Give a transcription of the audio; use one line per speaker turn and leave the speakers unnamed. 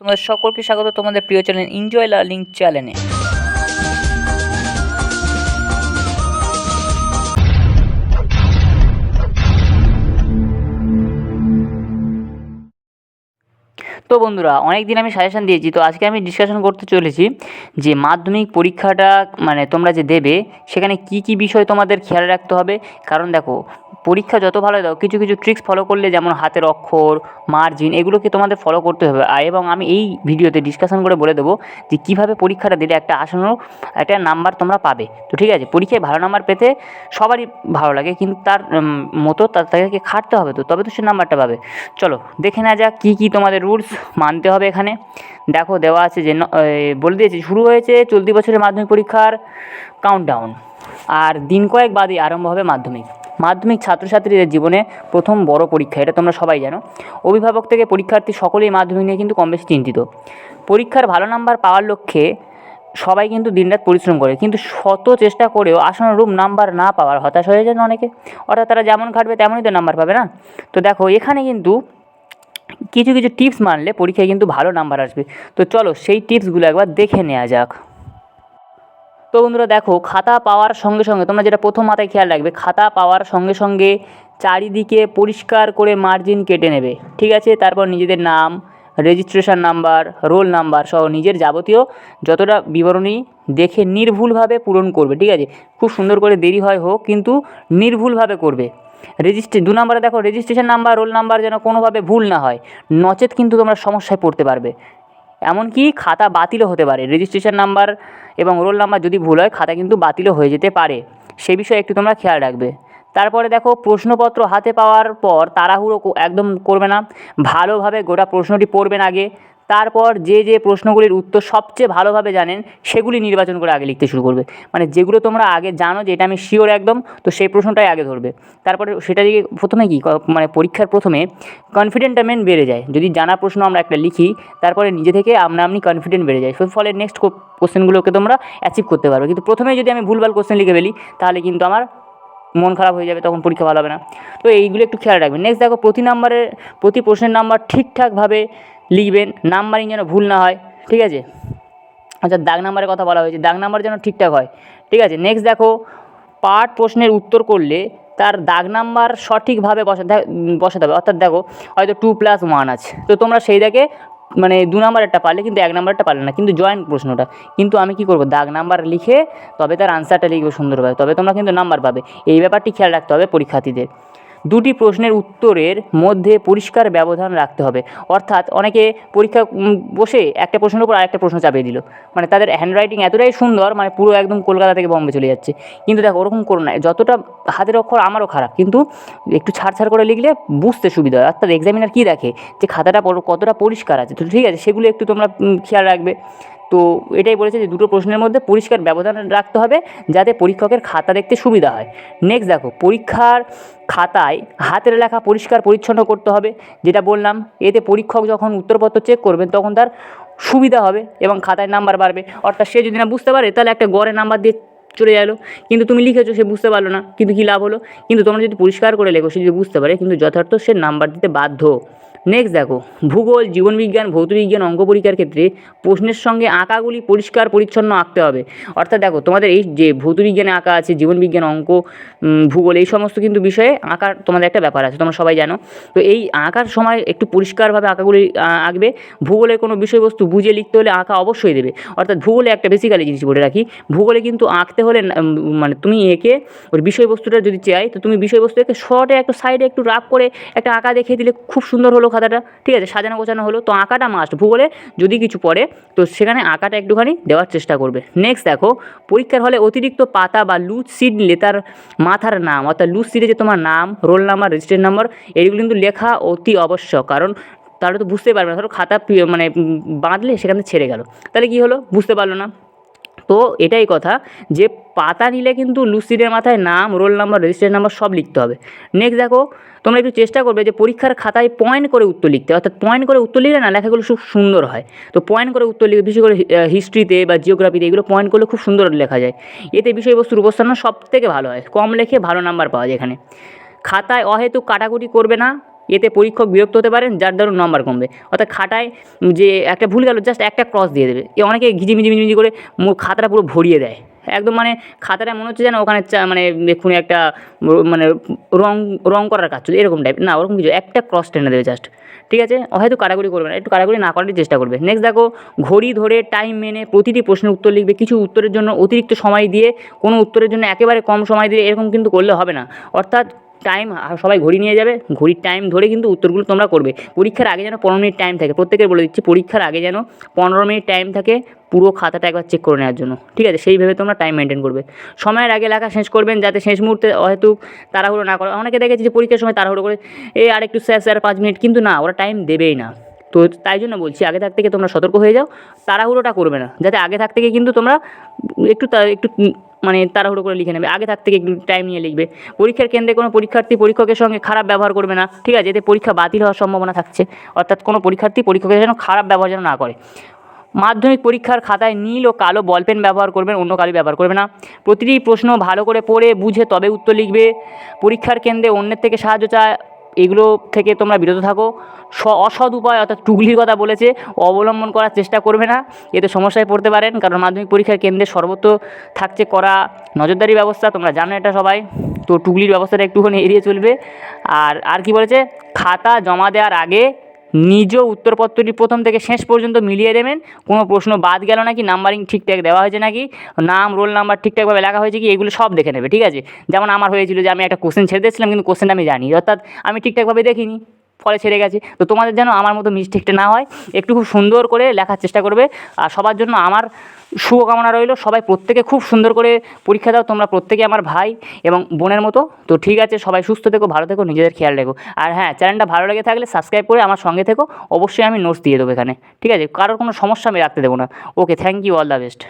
তোমাদের সকলকে স্বাগত তোমাদের প্রিয় চ্যানেল এনজয় লার্নিং চ্যানেলে। তো বন্ধুরা, অনেক দিন আমি সাজেশান দিয়েছি, তো আজকে আমি ডিসকাশন করতে চলেছি যে মাধ্যমিক পরীক্ষাটা তোমরা যে দেবে সেখানে কি কি বিষয় তোমাদের খেয়াল রাখতে হবে। কারণ দেখো, পরীক্ষা যত ভালো দাও কিছু কিছু ট্রিক্স ফলো করলে, যেমন হাতের অক্ষর, মার্জিন, এগুলোকে তোমাদের ফলো করতে হবে। এবং আমি এই ভিডিওতে ডিসকাশন করে বলে দেবো যে কীভাবে পরীক্ষাটা দিলে একটা আসানোর একটা নাম্বার তোমরা পাবে। তো ঠিক আছে, পরীক্ষায় ভালো নাম্বার পেতে সবারই ভালো লাগে, কিন্তু তার মতো তাদেরকে খাটতে হবে, তো তবে তো সে নাম্বারটা পাবে। চলো দেখে নেওয়া যাক কী কী তোমাদের রুলস মানতে হবে। এখানে দেখো দেওয়া আছে যে বলে দিয়েছে শুরু হয়েছে চলতি বছরের মাধ্যমিক পরীক্ষার কাউন্টডাউন, আর দিন কয়েক বাদই আরম্ভ হবে মাধ্যমিক। মাধ্যমিক ছাত্রছাত্রীদের জীবনে প্রথম বড় পরীক্ষা, এটা তোমরা সবাই জানো। অভিভাবক থেকে পরীক্ষার্থী সকলেই মাধ্যমিক নিয়ে কিন্তু কম বেশি চিন্তিত। পরীক্ষার ভালো নাম্বার পাওয়ার লক্ষ্যে সবাই কিন্তু দিনরাত পরিশ্রম করে, কিন্তু শত চেষ্টা করেও আশানুরূপ নাম্বার না পাওয়ার হতাশ হয়ে যান অনেকে। অর্থাৎ তারা যেমন খাটবে তেমনই তো নাম্বার পাবে না। তো দেখো এখানে কিন্তু কিছু কিছু টিপস মানলে পরীক্ষায় কিন্তু ভালো নাম্বার আসবে। তো চলো সেই টিপসগুলো একবার দেখে নেওয়া যাক। তো বন্ধুরা দেখো, খাতা পাওয়ার সঙ্গে সঙ্গে তোমরা যেটা প্রথম মাথায় খেয়াল রাখবে, খাতা পাওয়ার সঙ্গে সঙ্গে চারিদিকে পরিষ্কার করে মার্জিন কেটে নেবে, ঠিক আছে। তারপর নিজেদের নাম, রেজিস্ট্রেশন নাম্বার, রোল নাম্বার সহ নিজের যাবতীয় যতটা বিবরণী দেখে নির্ভুলভাবে পূরণ করবে, ঠিক আছে। খুব সুন্দর করে, দেরি হয় হোক কিন্তু নির্ভুলভাবে করবে। দু নম্বরে দেখো, রেজিস্ট্রেশন নাম্বার, রোল নাম্বার যেন কোনোভাবে ভুল না হয়, নচেত কিন্তু তোমরা সমস্যায় পড়তে পারবে। এমনকি খাতা বাতিলও হতে পারে। রেজিস্ট্রেশন নাম্বার এবং রোল নাম্বার যদি ভুল হয়, খাতা কিন্তু বাতিলও হয়ে যেতে পারে, সে বিষয়ে একটু তোমরা খেয়াল রাখবে। তারপরে দেখো, প্রশ্নপত্র হাতে পাওয়ার পর তাড়াহুড়ো একদম করবে না, ভালোভাবে গোটা প্রশ্নটি পড়বেন আগে। তারপর যে যে প্রশ্নগুলির উত্তর সবচেয়ে ভালোভাবে জানেন সেগুলি নির্বাচন করে আগে লিখতে শুরু করবে। যেগুলো তোমরা আগে জানো যে এটা আমি শিওর একদম, তো সেই প্রশ্নটাই আগে ধরবে। তারপরে সেটা দিকে প্রথমে পরীক্ষার প্রথমে কনফিডেন্টমেন্ট বেড়ে যায়। যদি জানা প্রশ্ন আমরা একটা লিখি, তারপরে নিজে থেকে আপনি কনফিডেন্ট বেড়ে যায়, ফলে নেক্সট কোশ্চেনগুলোকে তোমরা অ্যাচিভ করতে পারবে। কিন্তু প্রথমেই যদি আমি ভুলভাল কোশ্চেন লিখে ফেলি, তাহলে কিন্তু আমার মন খারাপ হয়ে যাবে, তখন পরীক্ষা ভালো হবে না। তো এইগুলো একটু খেয়াল রাখবেন। নেক্সট দেখো, প্রতি প্রশ্নের নাম্বার ঠিকঠাকভাবে লিখবেন, নাম্বারিং যেন ভুল না হয়, ঠিক আছে। আচ্ছা, দাগ নাম্বারের কথা বলা হয়েছে, দাগ নাম্বার যেন ঠিকঠাক হয়, ঠিক আছে। নেক্সট দেখো, পাঠ প্রশ্নের উত্তর করলে তার দাগ নাম্বার সঠিকভাবে বসাতে হবে। অর্থাৎ দেখো, হয়তো 2+1 আছে, তো তোমরা সেই দেখে 2 নাম্বারেরটা পারলে কিন্তু 1 নাম্বারটা পারলে না, কিন্তু জয়েন্ট প্রশ্নটা। কিন্তু আমি কি করব, দাগ নাম্বার লিখে তবে তার আনসারটা লিখবো সুন্দরভাবে, তবে তোমরা কিন্তু নাম্বার পাবে। এই ব্যাপারটি খেয়াল রাখতে হবে পরীক্ষার্থীদের। দুটি প্রশ্নের উত্তরের মধ্যে পরিষ্কার ব্যবধান রাখতে হবে। অর্থাৎ অনেকে পরীক্ষা বসে একটা প্রশ্নের উপর আরেকটা প্রশ্ন চাপিয়ে দিল, তাদের হ্যান্ডরাইটিং এতটাই সুন্দর, পুরো একদম কলকাতা থেকে বম্বে চলে যাচ্ছে। কিন্তু দেখো ওরকম করো না, যতটা হাতের অক্ষর আমারও খারাপ, কিন্তু একটু ছাড় করে লিখলে বুঝতে সুবিধা হয়। অর্থাৎ এক্সামিনার কী দেখে, যে খাতাটা কতটা পরিষ্কার আছে, তো ঠিক আছে, সেগুলো একটু তোমরা খেয়াল রাখবে। তো এটাই বলেছে যে দুটো প্রশ্নের মধ্যে পরিষ্কার ব্যবধান রাখতে হবে, যাতে পরীক্ষকের খাতা দেখতে সুবিধা হয়। নেক্সট দেখো, পরীক্ষার খাতায় হাতের লেখা পরিষ্কার পরিচ্ছন্ন করতে হবে, যেটা বললাম। এতে পরীক্ষক যখন উত্তরপত্র চেক করবেন তখন তার সুবিধা হবে এবং খাতায় নাম্বার বাড়বে। অর্থাৎ সে যদি না বুঝতে পারে, তাহলে একটা গড়ে নাম্বার দিয়ে চলে গেল, কিন্তু তুমি লিখেছো, সে বুঝতে পারলো না, কিন্তু কী লাভ হলো। কিন্তু তোমরা যদি পরিষ্কার করে লেখো, সে যদি বুঝতে পারে, কিন্তু যথার্থ সে নাম্বার দিতে বাধ্য। নেক্সট দেখো, ভূগোল, জীবনবিজ্ঞান, ভৌতবিজ্ঞান, অঙ্ক পরীক্ষার ক্ষেত্রে প্রশ্নের সঙ্গে আঁকাগুলি পরিষ্কার পরিচ্ছন্ন আঁকতে হবে। অর্থাৎ দেখো, তোমাদের এই যে ভৌতবিজ্ঞানে আঁকা আছে, জীবনবিজ্ঞান, অঙ্ক, ভূগোল, এই সমস্ত কিন্তু বিষয়ে আঁকার তোমাদের একটা ব্যাপার আছে, তোমরা সবাই জানো। তো এই আঁকার সময় একটু পরিষ্কারভাবে আঁকাগুলি আঁকবে। ভূগোলের কোনো বিষয়বস্তু বুঝে লিখতে হলে আঁকা অবশ্যই দেবে। অর্থাৎ ভূগোলে একটা বেসিক্যালি জিনিস বলে রাখি, ভূগোলে কিন্তু আঁকতে হলে তুমি এঁকে ওর বিষয়বস্তুটা যদি চাই, তো তুমি বিষয়বস্তুকে শর্টে একটু সাইডে একটু রাফ করে একটা আঁকা দেখিয়ে দিলে খুব সুন্দর হলো খাতাটা, ঠিক আছে, সাজানো গোছানো হলো। তো আঁকাটা মাস্ট, ভূগোলে যদি কিছু পড়ে তো সেখানে আঁকাটা একটুখানি দেওয়ার চেষ্টা করবে। নেক্সট দেখো, পরীক্ষার হলে অতিরিক্ত পাতা বা লুজ সিট নিলে তার মাথার নাম, অর্থাৎ লুজ সিটে যে তোমার নাম, রোল নাম্বার, রেজিস্ট্রেশন নাম্বার, এইগুলো কিন্তু লেখা অতি আবশ্যক। কারণ তাহলে তো বুঝতেই পারবে না, ধরো খাতা বাঁধলে সেখানে ছেড়ে গেল, তাহলে কী হলো, বুঝতে পারলো না। তো এটাই কথা, যে পাতা নিলে কিন্তু লুসিডের মাথায় নাম, রোল নাম্বার, রেজিস্ট্রেশন নাম্বার সব লিখতে হবে। নেক্সট দেখো, তোমরা একটু চেষ্টা করবে যে পরীক্ষার খাতায় পয়েন্ট করে উত্তর লিখতে। অর্থাৎ পয়েন্ট করে উত্তর লিখলে না লেখাগুলো খুব সুন্দর হয়। তো পয়েন্ট করে উত্তর লিখে, বিশেষ করে হিস্ট্রিতে বা জিওগ্রাফিতে, এগুলো পয়েন্ট করলে খুব সুন্দর লেখা যায়। এতে বিষয়বস্তুর উপস্থাপনা সব থেকে ভালো হয়, কম লেখে ভালো নাম্বার পাওয়া যায় এখানে। খাতায় অহেতুক কাটাকুটি করবে না, এতে পরীক্ষক বিরক্ত হতে পারেন, যার দরুন নম্বর কমবে। অর্থাৎ খাতায় যে একটা ভুল গেল, জাস্ট একটা ক্রস দিয়ে দেবে। অনেকে ঘিজিমিজি করে খাতাটা পুরো ভরিয়ে দেয়, একদম মানে খাতাটা মনে হচ্ছে যেন ওখানে মানে এক্ষুনি একটা মানে রং রং করার কাজ চলছে এরকম টাইপ, না ওরকম কিছু, একটা ক্রস টেনে দেবে জাস্ট, ঠিক আছে। হয়তো কারাগুরি করবে না, একটু কারাগুরি না করারই চেষ্টা করবে। নেক্সট দেখো, ঘড়ি ধরে টাইম মেনে প্রতিটি প্রশ্নের উত্তর লিখবে। কিছু উত্তরের জন্য অতিরিক্ত সময় দিয়ে, কোনো উত্তরের জন্য একেবারে কম সময় দিয়ে এরকম কিন্তু করলে হবে না। অর্থাৎ টাইম, সবাই ঘড়ি নিয়ে যাবে, ঘড়ির টাইম ধরে কিন্তু উত্তরগুলো তোমরা করবে। পরীক্ষার আগে যেন 15 মিনিট টাইম থাকে, প্রত্যেকের বলে দিচ্ছি, পরীক্ষার আগে যেন 15 মিনিট টাইম থাকে পুরো খাতাটা একবার চেক করে নেওয়ার জন্য, ঠিক আছে। সেইভাবে তোমরা টাইম মেনটেন করবে। সময়ের আগে লেখা শেষ করবেন, যাতে শেষ মুহূর্তে হয়তো তাড়াহুড়ো না করে। অনেকে দেখেছি যে পরীক্ষার সময় তাড়াহুড়ো করে আরেকটু স্যার 5 মিনিট, কিন্তু না, ওরা টাইম দেবেই না। তো তাই জন্য বলছি, আগে থাক থেকে তোমরা সতর্ক হয়ে যাও, তাড়াহুড়োটা করবে না, যাতে আগে থাক থেকে কিন্তু তোমরা একটু মানে তাড়াহুড়ো করে লিখে নেবে, আগে থাক থেকে একটু টাইম নিয়ে লিখবে। পরীক্ষার কেন্দ্রে কোনো পরীক্ষার্থী পরীক্ষকের সঙ্গে খারাপ ব্যবহার করবে না, ঠিক আছে, এতে পরীক্ষা বাতিল হওয়ার সম্ভাবনা থাকছে। অর্থাৎ কোনো পরীক্ষার্থী পরীক্ষকের যেন খারাপ ব্যবহার যেন না করে। মাধ্যমিক পরীক্ষার খাতায় নীল ও কালো বলপেন ব্যবহার করবেন, অন্য কালি ব্যবহার করবে না। প্রতিটি প্রশ্ন ভালো করে পড়ে বুঝে তবে উত্তর লিখবে। পরীক্ষার কেন্দ্রে অন্যের থেকে সাহায্য চায়, এগুলো থেকে তোমরা বিরত থাকো। অসৎ উপায় অর্থাৎ টুগলির কথা বলেছে, অবলম্বন করার চেষ্টা করবে না, এতে সমস্যায় পড়তে পারেন। কারণ মাধ্যমিক পরীক্ষার কেন্দ্রে সর্বত্র থাকছে করা নজরদারি ব্যবস্থা, তোমরা জানো এটা সবাই। তো টুগলির ব্যবস্থাটা একটুখানি এড়িয়ে চলবে। আর কি বলেছে, খাতা জমা দেওয়ার আগে নিজ উত্তরপত্রটি প্রথম থেকে শেষ পর্যন্ত মিলিয়ে দেবেন। কোনো প্রশ্ন বাদ গেল নাকি, নাম্বারিং ঠিকঠাক দেওয়া হয়েছে নাকি, নাম রোল নাম্বার ঠিকঠাকভাবে লেখা হয়েছে কি, এগুলো সব দেখে নেবে, ঠিক আছে। যেমন আমার হয়েছিল যে আমি একটা কোশ্চেন ছেড়ে দিয়েছিলাম, কিন্তু কোশ্চেনটা আমি জানি, অর্থাৎ আমি ঠিকঠাকভাবে দেখিনি, ফলে ছেড়ে গেছে। তো তোমাদের যেন আমার মতো মিস্টেকটা না হয়, একটু খুব সুন্দর করে লেখার চেষ্টা করবে। আর সবার জন্য আমার শুভকামনা রইল, সবাই প্রত্যেকে খুব সুন্দর করে পরীক্ষা দাও, তোমরা প্রত্যেকে আমার ভাই এবং বোনের মতো। তো ঠিক আছে, সবাই সুস্থ থেকো, ভালো থেকো, নিজেদের খেয়াল রেখো। আর হ্যাঁ, চ্যানেলটা ভালো লেগে থাকলে সাবস্ক্রাইব করে আমার সঙ্গে থেকো, অবশ্যই আমি নোটস দিয়ে দেবো এখানে, ঠিক আছে। কারোর কোনো সমস্যা আমি রাখতে দেবো না। Okay, thank you, all the best.